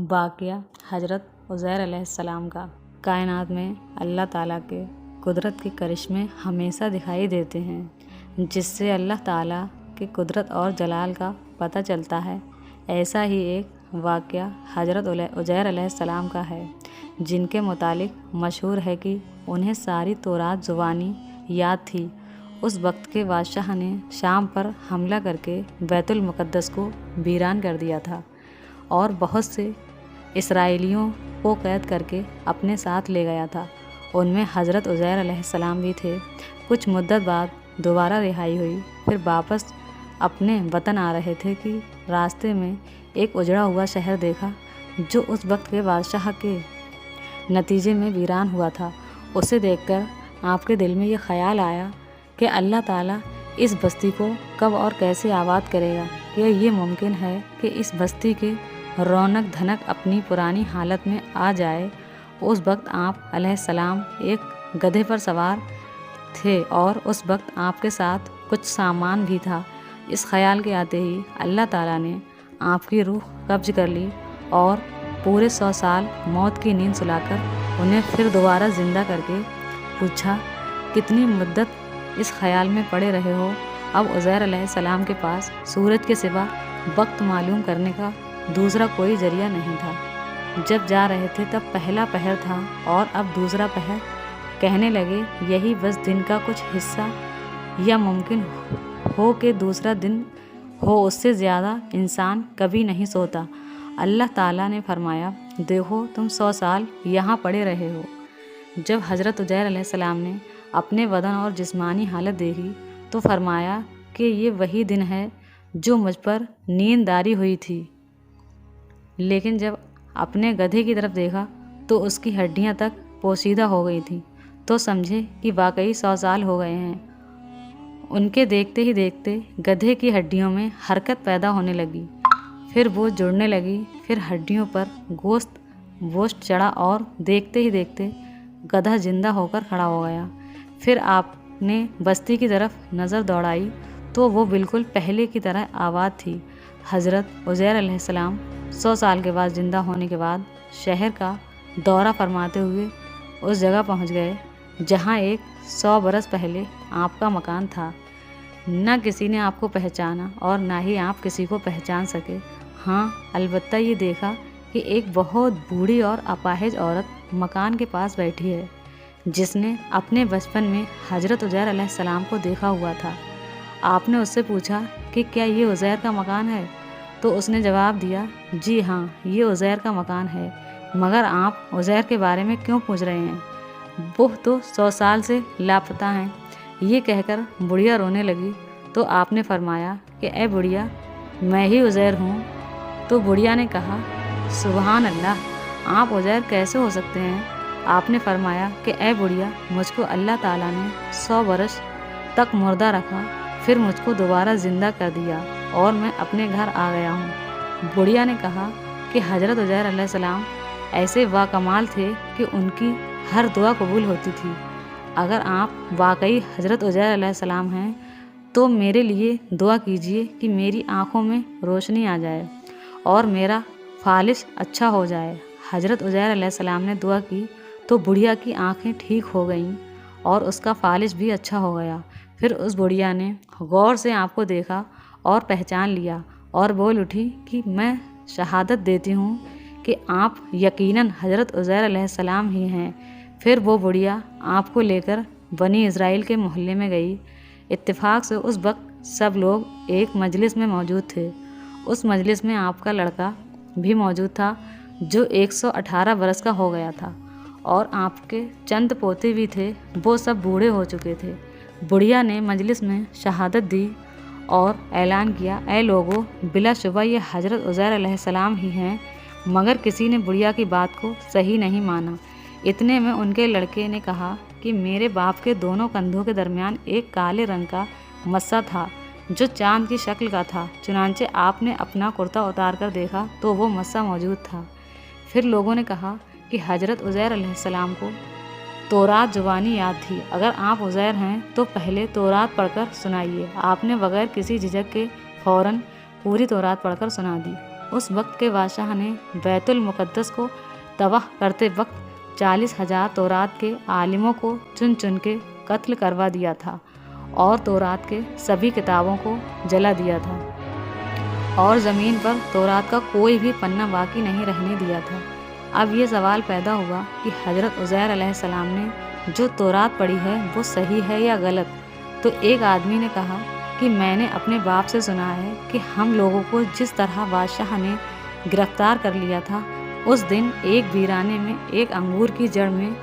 वाक़या हज़रत उज़ैर अलैहिस्सलाम का। कायनात में अल्लाह ताला के कुदरत के करिश्मे हमेशा दिखाई देते हैं, जिससे अल्लाह ताला की कुदरत और जलाल का पता चलता है। ऐसा ही एक वाक़या हज़रत उज़ैर अलैहिस्सलाम का है, जिनके मुतालिक मशहूर है कि उन्हें सारी तौरात ज़ुबानी याद थी। उस वक्त के बादशाह ने शाम पर हमला करके बैतुल मुक़द्दस को वीरान कर दिया था और बहुत से इसराइलियों को कैद करके अपने साथ ले गया था। उनमें हज़रत उज़ैर अलैहिस्सलाम भी थे। कुछ मुद्दत बाद दोबारा रिहाई हुई। फिर वापस अपने वतन आ रहे थे कि रास्ते में एक उजड़ा हुआ शहर देखा, जो उस वक्त के बादशाह के नतीजे में वीरान हुआ था। उसे देखकर आपके दिल में ये ख्याल आया कि अल्लाह ताला इस बस्ती को कब और कैसे आबाद करेगा। क्या ये मुमकिन है कि इस बस्ती के रौनक धनक अपनी पुरानी हालत में आ जाए। उस वक्त आप अलैहिस्सलाम एक गधे पर सवार थे और उस वक्त आपके साथ कुछ सामान भी था। इस ख्याल के आते ही अल्लाह ताला ने आपकी रूह कब्ज कर ली और पूरे 100 साल मौत की नींद सुलाकर उन्हें फिर दोबारा ज़िंदा करके पूछा, कितनी मुद्दत इस ख्याल में पड़े रहे हो। अब उज़ैर अलैहिस्सलाम के पास सूरज के सिवा वक्त मालूम करने का दूसरा कोई ज़रिया नहीं था। जब जा रहे थे तब पहला पहर था और अब दूसरा पहर। कहने लगे, यही बस दिन का कुछ हिस्सा, या मुमकिन हो कि दूसरा दिन हो, उससे ज़्यादा इंसान कभी नहीं सोता। अल्लाह ताला ने फरमाया, देखो तुम 100 साल यहाँ पड़े रहे हो। जब हज़रत उज़ैर अलैहिस्सलाम ने अपने बदन और जिस्मानी हालत देखी तो फरमाया कि ये वही दिन है जो मुझ पर नींदारी हुई थी। लेकिन जब अपने गधे की तरफ देखा तो उसकी हड्डियां तक पोशीदा हो गई थी, तो समझे कि वाकई 100 साल हो गए हैं। उनके देखते ही देखते गधे की हड्डियों में हरकत पैदा होने लगी, फिर वो जुड़ने लगी, फिर हड्डियों पर गोश्त चढ़ा और देखते ही देखते गधा जिंदा होकर खड़ा हो गया। फिर आपने बस्ती की तरफ नज़र दौड़ाई तो वो बिल्कुल पहले की तरह आबाद थी। हज़रत उज़ैर अलैहिस्सलाम 100 साल के बाद ज़िंदा होने के बाद शहर का दौरा फरमाते हुए उस जगह पहुंच गए जहां एक 100 बरस पहले आपका मकान था। न किसी ने आपको पहचाना और ना ही आप किसी को पहचान सके। हाँ, अलबत्ता ये देखा कि एक बहुत बूढ़ी और अपाहिज औरत मकान के पास बैठी है, जिसने अपने बचपन में हज़रत उज़ैर अलैहिस्सलाम को देखा हुआ था। आपने उससे पूछा कि क्या ये उज़ैर का मकान है, तो उसने जवाब दिया, जी हाँ, ये उज़ैर का मकान है, मगर आप उज़ैर के बारे में क्यों पूछ रहे हैं? वो तो 100 साल से लापता हैं। ये कहकर बुढ़िया रोने लगी तो आपने फरमाया कि ए बुढ़िया, मैं ही उज़ैर हूँ। तो बुढ़िया ने कहा, सुभान अल्लाह, आप उज़ैर कैसे हो सकते हैं? आपने फरमाया कि ए बुढ़िया, मुझको अल्लाह ताला ने 100 बरस तक मुर्दा रखा, फिर मुझको दोबारा ज़िंदा कर दिया और मैं अपने घर आ गया हूँ। बुढ़िया ने कहा कि हज़रत उज़ैर अलैहिस्सलाम ऐसे वाकमाल थे कि उनकी हर दुआ कबूल होती थी। अगर आप वाकई हज़रत उज़ैर अलैहिस्सलाम हैं तो मेरे लिए दुआ कीजिए कि मेरी आँखों में रोशनी आ जाए और मेरा फालिश अच्छा हो जाए। हज़रत उज़ैर अलैहिस्सलाम ने दुआ की तो बुढ़िया की आँखें ठीक हो गईं और उसका फालिश भी अच्छा हो गया। फिर उस बुढ़िया ने गौर से आपको देखा और पहचान लिया और बोल उठी कि मैं शहादत देती हूँ कि आप यकीनन हज़रत उज़ैर अलैहिस्सलाम ही हैं। फिर वो बुढ़िया आपको लेकर बनी इज़राइल के मोहल्ले में गई। इत्तेफाक से उस वक्त सब लोग एक मजलिस में मौजूद थे। उस मजलिस में आपका लड़का भी मौजूद था, जो 118 बरस का हो गया था, और आपके चंद पोते भी थे, वो सब बूढ़े हो चुके थे। बुढ़िया ने मजलिस में शहादत दी और ऐलान किया, ऐ लोगों, बिलाशुबा ये हज़रत उज़ैर अलैहिस्सलाम ही हैं। मगर किसी ने बुढ़िया की बात को सही नहीं माना। इतने में उनके लड़के ने कहा कि मेरे बाप के दोनों कंधों के दरमियान एक काले रंग का मस्सा था, जो चांद की शक्ल का था। चुनांचे आपने अपना कुर्ता उतार कर देखा तो वो मस्सा मौजूद था। फिर लोगों ने कहा कि हज़रत उज़ैर अलैहिस्सलाम को तौरात ज़ुबानी याद थी। अगर आप उज़ैर हैं तो पहले तौरात पढ़कर सुनाइए। आपने बगैर किसी झिझक के फ़ौरन पूरी तौरात पढ़कर सुना दी। उस वक्त के बादशाह ने बैतुल मुक़द्दस को तबाह करते वक्त 40,000 तौरात के आलिमों को चुन चुन के कत्ल करवा दिया था और तौरात के सभी किताबों को जला दिया था और ज़मीन पर तौरात का कोई भी पन्ना बाकी नहीं रहने दिया था। अब ये सवाल पैदा हुआ कि हज़रत उज़ैर अलैहिस्सलाम ने जो तौरात पढ़ी है वो सही है या गलत। तो एक आदमी ने कहा कि मैंने अपने बाप से सुना है कि हम लोगों को जिस तरह बादशाह ने गिरफ्तार कर लिया था, उस दिन एक वीराने में एक अंगूर की जड़ में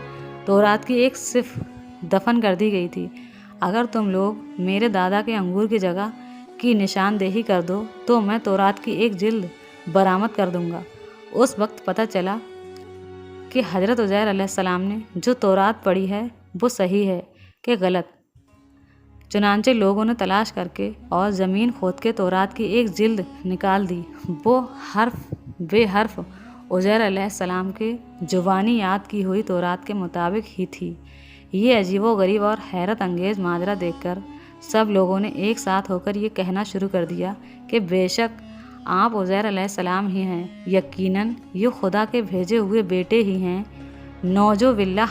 तौरात की एक सिफ दफन कर दी गई थी। अगर तुम लोग मेरे दादा के अंगूर की जगह की निशानदेही कर दो तो मैं तौरात की एक जिल्द बरामद कर दूंगा। उस वक्त पता चला कि हज़रत उज़ैर अलैहिस्सलाम ने जो तौरात पढ़ी है वो सही है कि गलत। चुनांचे लोगों ने तलाश करके और ज़मीन खोद के तौरात की एक जिल्द निकाल दी। वो हर्फ बे हर्फ उज़ैर अलैहिस्सलाम के ज़ुबानी याद की हुई तौरात के मुताबिक ही थी। ये अजीबोगरीब और हैरत अंगेज़ माजरा देखकर सब लोगों ने एक साथ होकर ये कहना शुरू कर दिया कि बेशक आप उज़ैर अलैहिस्सलाम ही हैं, यकीनन ये खुदा के भेजे हुए बेटे ही हैं, नौजो बिल्लाह।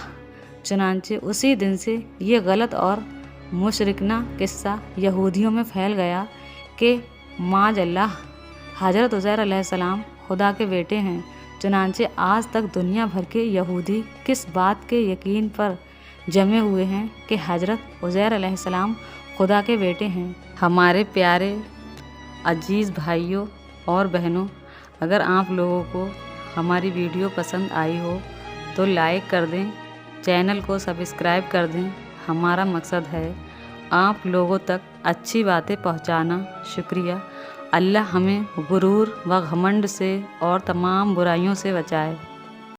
चुनांचे उसी दिन से ये गलत और मुशरिकना किस्सा यहूदियों में फैल गया कि माज़अल्लाह हज़रत उज़ैर अलैहिस्सलाम खुदा के बेटे हैं। चुनांचे आज तक दुनिया भर के यहूदी किस बात के यकीन पर जमे हुए हैं कि हज़रत उज़ैर अलैहिस्सलाम खुदा के बेटे हैं। हमारे प्यारे अजीज़ भाइयों और बहनों, अगर आप लोगों को हमारी वीडियो पसंद आई हो तो लाइक कर दें, चैनल को सब्सक्राइब कर दें। हमारा मकसद है आप लोगों तक अच्छी बातें पहुंचाना। शुक्रिया। अल्लाह हमें गुरूर व घमंड से और तमाम बुराइयों से बचाए।